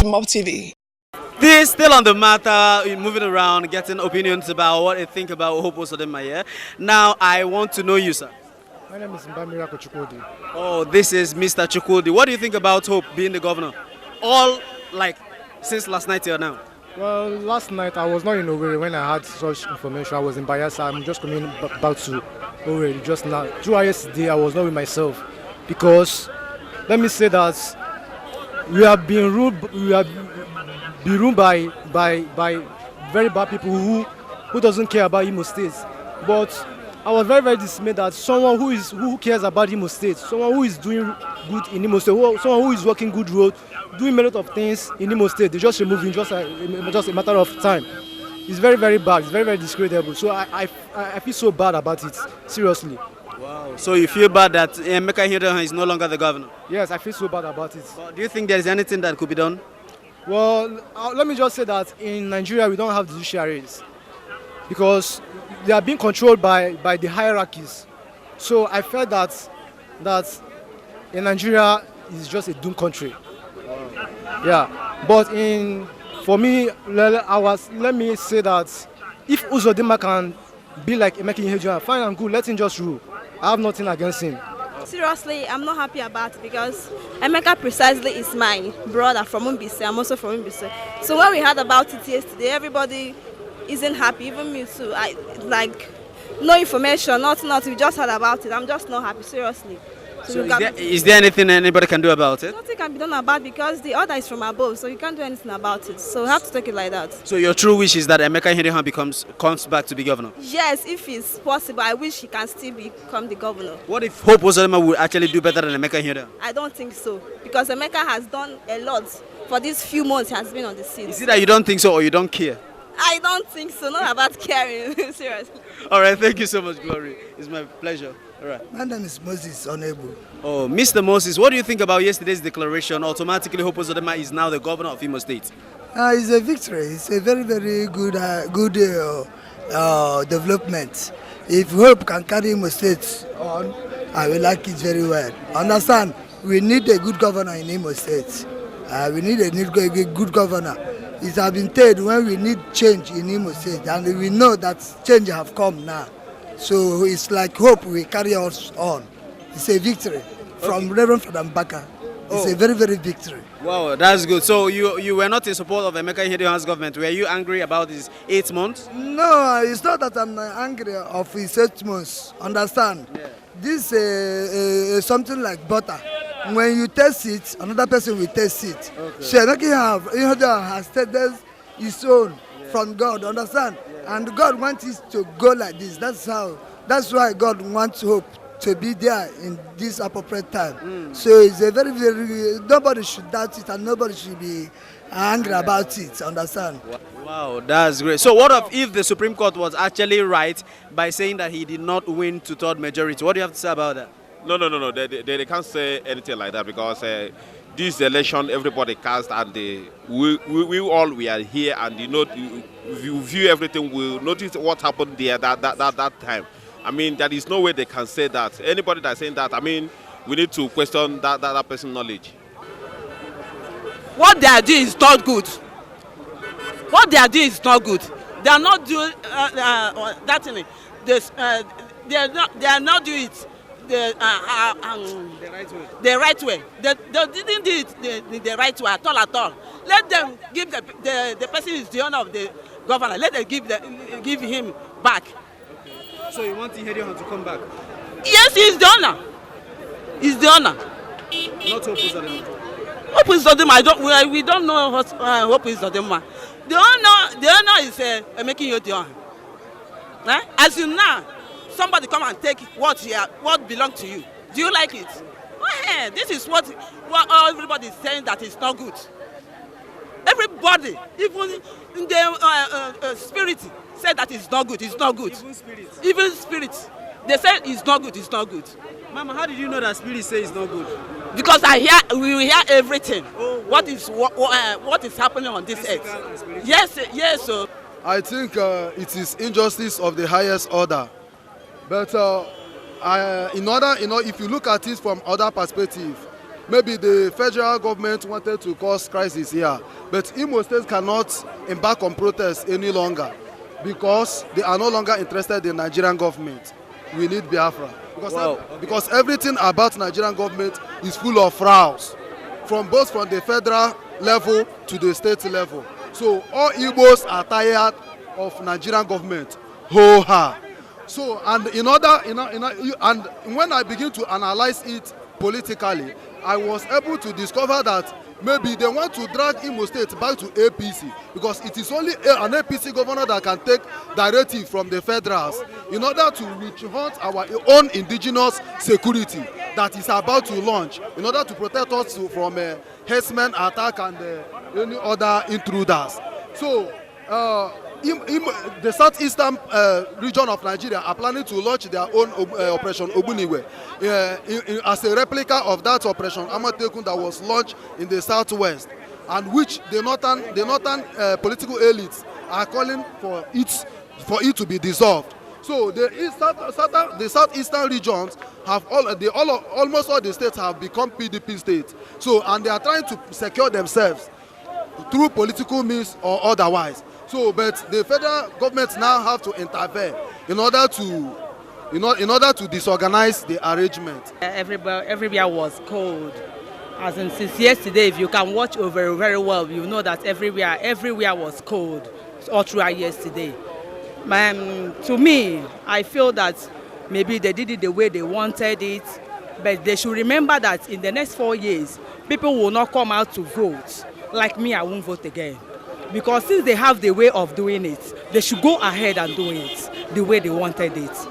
Mobtv. This still on the matter, moving around, getting opinions about what they think about Hope Uzodinma here. Now, I want to know you, sir. My name is Mbamira Chukwudi. Oh, this is Mr. Chukwudi. What do you think about Hope being the governor? All, like, since last night till now? Well, last night I was not in Owerri when I had such information. I was in Bayelsa. I'm just coming back to Owerri just now. Throughout yesterday, I was not with myself because, let me say that we have been ruled by very bad people who doesn't care about Imo State. But I was very dismayed that someone who cares about Imo State, someone who is doing good in Imo State, someone who is working good road, doing a lot of things in Imo State, they just remove him just a matter of time. It's very bad. It's very discreditable. So I feel so bad about it. Seriously. Wow. So you feel bad that Emeka Ihedioha is no longer the governor? Yes, I feel so bad about it. But do you think there is anything that could be done? Well, let me just say that in Nigeria we don't have judiciaries because they are being controlled by the hierarchies. So I felt that in Nigeria is just a doomed country. Yeah, but for me, let me say that if Uzodinma can be like Emeka Ihedioha, fine and good, let him just rule. I have nothing against him. Seriously, I'm not happy about it because Emeka precisely is my brother from Mbise. I'm also from Mbise. So when we heard about it yesterday, everybody isn't happy, even me too. No information, nothing. We just heard about it. I'm just not happy, seriously. So is there anything anybody can do about it? Nothing can be done about it because the order is from above, so you can't do anything about it. So we have to take it like that. So your true wish is that Emeka Ihedioha comes back to be governor? Yes, if it's possible, I wish he can still become the governor. What if Hope Uzodinma would actually do better than Emeka Ihedioha? I don't think so, because Emeka has done a lot for these few months he has been on the seat. Is it that you don't think so or you don't care? I don't think so, not about caring, seriously. All right, thank you so much, Glory. It's my pleasure. All right. My name is Moses Onebo. Oh, Mr. Moses, what do you think about yesterday's declaration? Automatically, Hope Uzodinma is now the governor of Imo State. It's a victory. It's a very good development. If Hope can carry Imo State on, I will like it very well. Understand? We need a good governor in Imo State. We need a good governor. It has been told when we need change in Imo State, and we know that change have come now. So it's like Hope will carry us on. It's a victory from Reverend Father Mbaka. It's a very victory. Wow, that's good. So you were not in support of Emeka Ihedioha's government. Were you angry about his 8 months? No, it's not that I'm angry of his 8 months. Understand? Yeah. This is something like butter. When you taste it, another person will taste it. Okay. So Ihedioha has tasted his own from God. Understand? Yeah. And God wants it to go like this. That's why God wants Hope to be there in this appropriate time. So it's a very nobody should doubt it and nobody should be angry about it. Understand? Wow, that's great. So what if the Supreme Court was actually right by saying that he did not win to third majority? What do you have to say about that? No. They can't say anything like that because this election everybody cast and we all we are here and you view everything. We'll notice what happened there that time. I mean, there is no way they can say that. Anybody that's saying that, I mean, we need to question that person's knowledge. What they are doing is not good. What they are doing is not good. They are not doing that thing. They are not doing it the right way. They didn't do it the right way at all. Let them give the person is the owner of the governor. Let them give him back. So you want Ihedioha to come back? Yes, he's the owner. He's the owner. Not Hope Uzodinma. Hope Uzodinma. We don't know what Hope Uzodinma. The owner is Emeka Ihedioha. As you now, somebody come and take what belongs to you. Do you like it? Well, this is what everybody is saying that it's not good. Everybody, even in the spirit, said that it's not good. It's not good. Even spirit, they said it's not good. It's not good. Mama, how did you know that spirit say it's not good? Because we hear everything. Oh, what is happening on this earth? Yes. So I think it is injustice of the highest order. But if you look at it from other perspective, maybe the federal government wanted to cause crisis here, but Imo State cannot embark on protests any longer because they are no longer interested in Nigerian government. We need Biafra. Because everything about Nigerian government is full of frauds, both from the federal level to the state level. So all Igbos are tired of Nigerian government. Ho-ha. So, and and when I begin to analyze it politically, I was able to discover that maybe they want to drag Imo State back to APC because it is only an APC governor that can take directive from the federals in order to withhold our own indigenous security that is about to launch in order to protect us from herdsmen attack and any other intruders. So the southeastern region of Nigeria are planning to launch their own Operation Ogbuniwe as a replica of that Operation Amatekun that was launched in the southwest, and which the northern political elites are calling for it to be dissolved. So the southeastern regions have almost all the states have become PDP states. So, and they are trying to secure themselves through political means or otherwise. So, but the federal government now have to intervene in order to disorganize the arrangement. Everywhere was cold. As in since yesterday, if you can watch over very well, you know that everywhere was cold all throughout yesterday. To me, I feel that maybe they did it the way they wanted it, but they should remember that in the next 4 years, people will not come out to vote. Like me, I won't vote again. Because since they have the way of doing it, they should go ahead and do it the way they wanted it.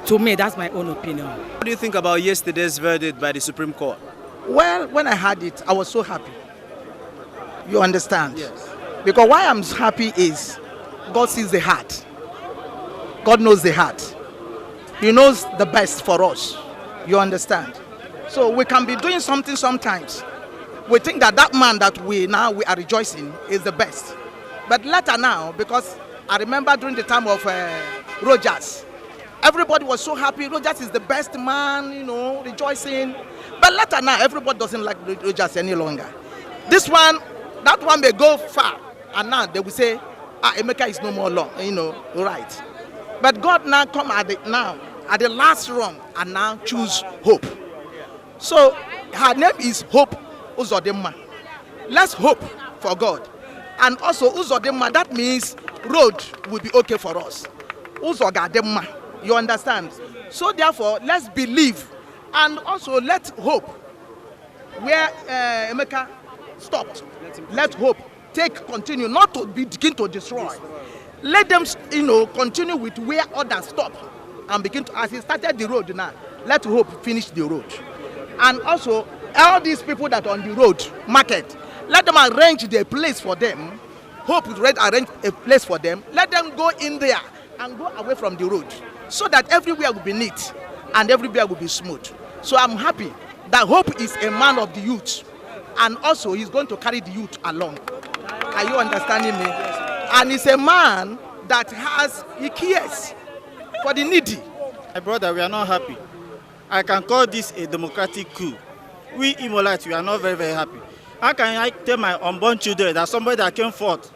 To me, that's my own opinion. What do you think about yesterday's verdict by the Supreme Court? Well, when I heard it, I was so happy. You understand? Yes. Because why I'm happy is God sees the heart. God knows the heart. He knows the best for us. You understand? So we can be doing something sometimes. We think that man that we are rejoicing is the best. But later now, because I remember during the time of Rogers, everybody was so happy. Rogers is the best man, rejoicing. But later now, everybody doesn't like Rogers any longer. That one may go far. And now they will say, Emeka is no more long, right. But God now come at the last rung and now choose Hope. So her name is Hope Uzodimma. Let's hope for God. And also Uzodimma, that means road will be okay for us. Uzogadimma, you understand? So therefore, let's believe and also let hope where Emeka stopped. Let hope continue, not to begin to destroy. Let them, continue with where others stop and begin to, as he started the road now, let hope finish the road. And also, all these people that are on the road, market, let them arrange their place for them. Hope will arrange a place for them. Let them go in there and go away from the road so that everywhere will be neat and everywhere will be smooth. So I'm happy that Hope is a man of the youth, and also he's going to carry the youth along. Are you understanding me? And he's a man that he cares for the needy. My brother, we are not happy. I can call this a democratic coup. We Imolites, we are not very, very happy. How can I tell my unborn children that somebody that came forth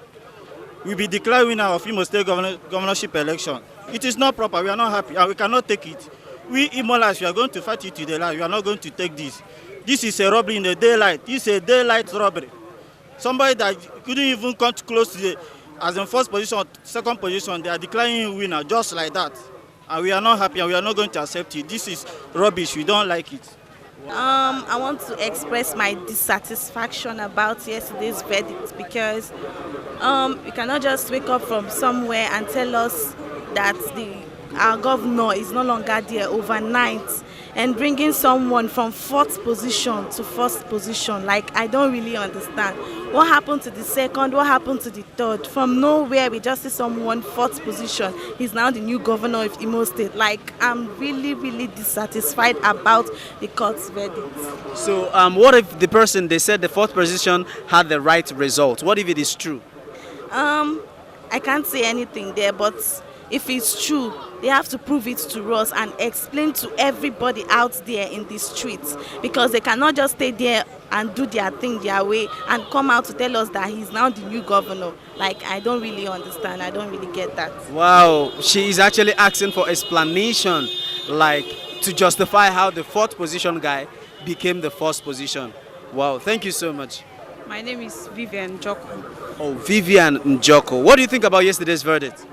will be declared winner of Imo State governorship election? It is not proper. We are not happy and we cannot take it. We Imolites, we are going to fight it to the last. We are not going to take this. This is a robbery in the daylight. This is a daylight robbery. Somebody that couldn't even come close to as in first position, second position, they are declaring winner just like that. And we are not happy and we are not going to accept it. This is rubbish. We don't like it. I want to express my dissatisfaction about yesterday's verdict because you cannot just wake up from somewhere and tell us that our governor is no longer there overnight and bringing someone from 4th position to 1st position. Like, I don't really understand. What happened to the 2nd? What happened to the 3rd? From nowhere, we just see someone 4th position. He's now the new governor of Imo State. Like, I'm really, really dissatisfied about the court's verdict. So, what if the person, they said the 4th position had the right result? What if it is true? I can't say anything there, but if it's true, they have to prove it to us and explain to everybody out there in the streets, because they cannot just stay there and do their thing their way and come out to tell us that he's now the new governor. Like, I don't really understand. I don't really get that. Wow, she is actually asking for explanation, like to justify how the 4th position guy became the 1st position. Wow, thank you so much. My name is Vivian Joko. Oh, Vivian Njoko. What do you think about yesterday's verdict?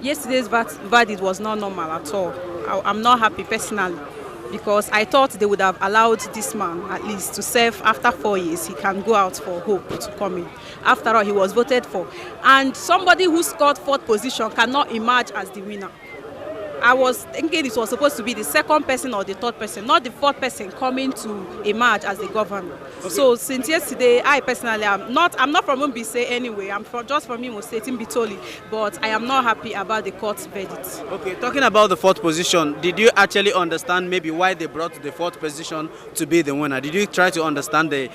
Yesterday's verdict was not normal at all. I'm not happy personally, because I thought they would have allowed this man at least to serve after 4 years. He can go out for hope to come in. After all, he was voted for. And somebody who scored 4th position cannot emerge as the winner. I was thinking it was supposed to be the 2nd person or the 3rd person, not the 4th person coming to emerge as the governor. Okay. So since yesterday, I personally I'm not from Mbise anyway. I'm just from Imo State in Bitoli, but I am not happy about the court's verdict. Okay, talking about the 4th position, did you actually understand maybe why they brought the 4th position to be the winner? Did you try to understand the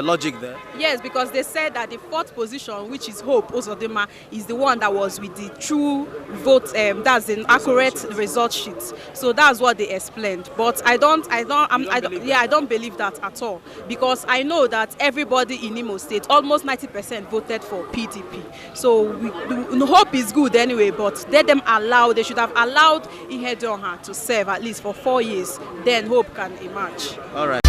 logic there? Yes, because they said that the 4th position, which is Hope Uzodinma, is the one that was with the true vote. That's an accurate result sheet. So that's what they explained. But I don't believe that at all, because I know that everybody in Imo State, almost 90% voted for PDP. So hope is good anyway, but they should have allowed Ihedioha to serve at least for 4 years. Then hope can emerge. All right.